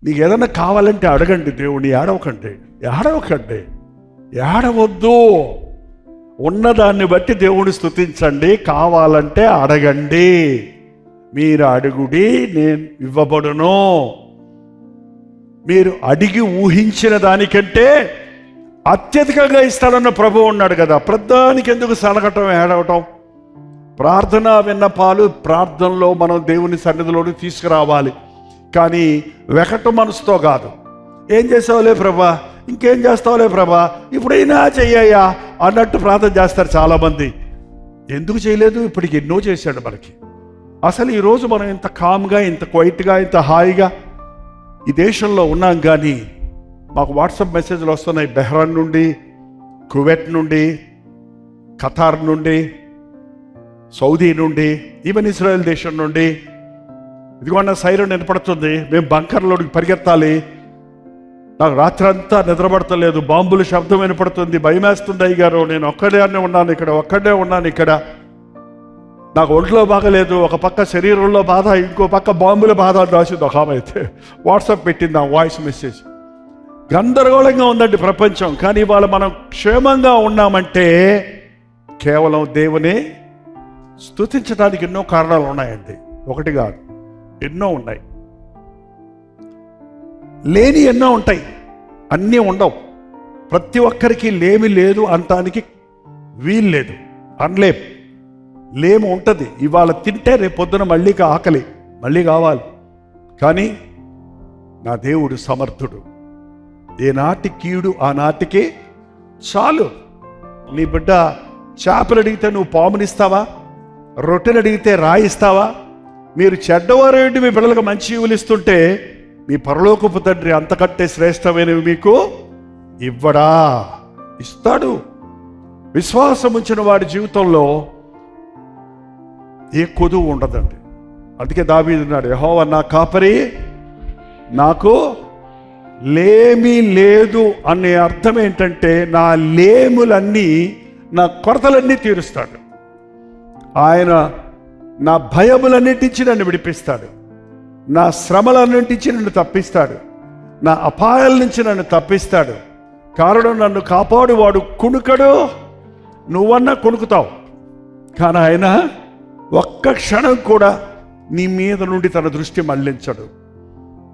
నీకు ఏదన్నా కావాలంటే అడగండి దేవుని, ఏడవకండి, ఏడవద్దు. ఉన్నదాన్ని బట్టి దేవుని స్తుతించండి. కావాలంటే అడగండి. మీరు అడుగుడి, నేను ఇవ్వబడును. మీరు అడిగి ఊహించిన దానికంటే అత్యధికంగా ఇస్తాడన్న ప్రభువు ఉన్నాడు కదా. ప్రధానికి ఎందుకు సనగటం, ఏడవటం? ప్రార్థన విన్నపాలు ప్రార్థనలో మనం దేవుని సన్నిధిలోకి తీసుకురావాలి. కానీ వెకట మనసుతో కాదు. ఏం చేసావులే ప్రభా, ఇంకేం చేస్తావులే ప్రభా, ఇప్పుడైనా చెయ్యయ్యా అన్నట్టు ప్రార్థన చేస్తారు చాలామంది. ఎందుకు చేయలేదు? ఇప్పటికి ఎన్నో చేశాడు మనకి. అసలు ఈరోజు మనం ఇంత కామ్గా, ఇంత క్వైట్గా, ఇంత హాయిగా ఈ దేశంలో ఉన్నాం. కానీ మాకు వాట్సాప్ మెసేజ్లు వస్తున్నాయి బెహ్రాన్ నుండి, కువైట్ నుండి, ఖతార్ నుండి, సౌదీ నుండి, ఈవెన్ ఇజ్రాయెల్ దేశం నుండి. ఇదిగోన్న సైరన్ వినపడుతుంది, మేము బంకర్లోకి పరిగెత్తాలి, నాకు రాత్రి అంతా నిద్రపడతలేదు, బాంబుల శబ్దం వినపడుతుంది, భయమేస్తుంది అయ్యగారు, నేను ఒక్కడే ఉన్నాను ఇక్కడ, నాకు ఒంట్లో బాగలేదు, ఒక పక్క శరీరంలో బాధ, ఇంకో పక్క బాంబుల బాధ అని రాసింది ఒక ఆమె అయితే. వాట్సాప్ పెట్టింది ఆ వాయిస్ మెసేజ్. గందరగోళంగా ఉందండి ప్రపంచం. కానీ ఇవాళ మనం క్షేమంగా ఉన్నామంటే కేవలం దేవుని స్తుతించడానికి ఎన్నో కారణాలు ఉన్నాయండి. ఒకటి కాదు, ఎన్నో ఉన్నాయి. లేని ఎన్నో ఉంటాయి, అన్నీ ఉండవు. ప్రతి ఒక్కరికి లేమి లేదు అనటానికి వీలు లేదు. అనలేం. లేము ఉంటుంది. ఇవాళ తింటే రేపు పొద్దున మళ్ళీ ఆకలి, మళ్ళీ కావాలి. కానీ నా దేవుడు సమర్థుడు. ఏనాటి కీడు ఆనాటికి చాలు. నీ బిడ్డ చేపలు అడిగితే నువ్వు పామునిస్తావా? రొట్టెలు అడిగితే రాయిస్తావా? మీరు చెడ్డవారేంటి మీ పిల్లలకు మంచి ఇవ్వలిస్తుంటే మీ పరలోకపు తండ్రి అంతకంటే శ్రేష్టమైనవి మీకు ఇవ్వడా? ఇస్తాడు. విశ్వాసం ఉంచిన వాడి జీవితంలో ఏ కొదువు ఉండదండి. అందుకే దావీదు అన్నాడు, యెహోవా నా కాపరి, నాకు లేమి లేదు అనే అర్థం ఏంటంటే నా లేములన్నీ, నా కొరతలన్నీ తీరుస్తాడు. ఆయన నా భయములన్నిటించి నన్ను విడిపిస్తాడు, నా శ్రమలన్నింటించి నన్ను తప్పిస్తాడు, నా అపాయాల నుంచి నన్ను తప్పిస్తాడు. కారణం నన్ను కాపాడువాడు కుణుకడు. నువ్వన్నా కుణుకుతావు, కానీ ఆయన ఒక్క క్షణం కూడా నీ మీద నుండి తన దృష్టి మళ్లించడు.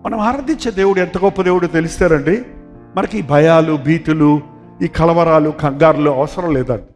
మనం ఆరాధించే దేవుడు ఎంత గొప్ప దేవుడు తెలిస్తారండి. మనకి ఈ భయాలు, భీతులు, ఈ కలవరాలు, కంగారులు అవసరం లేదండి.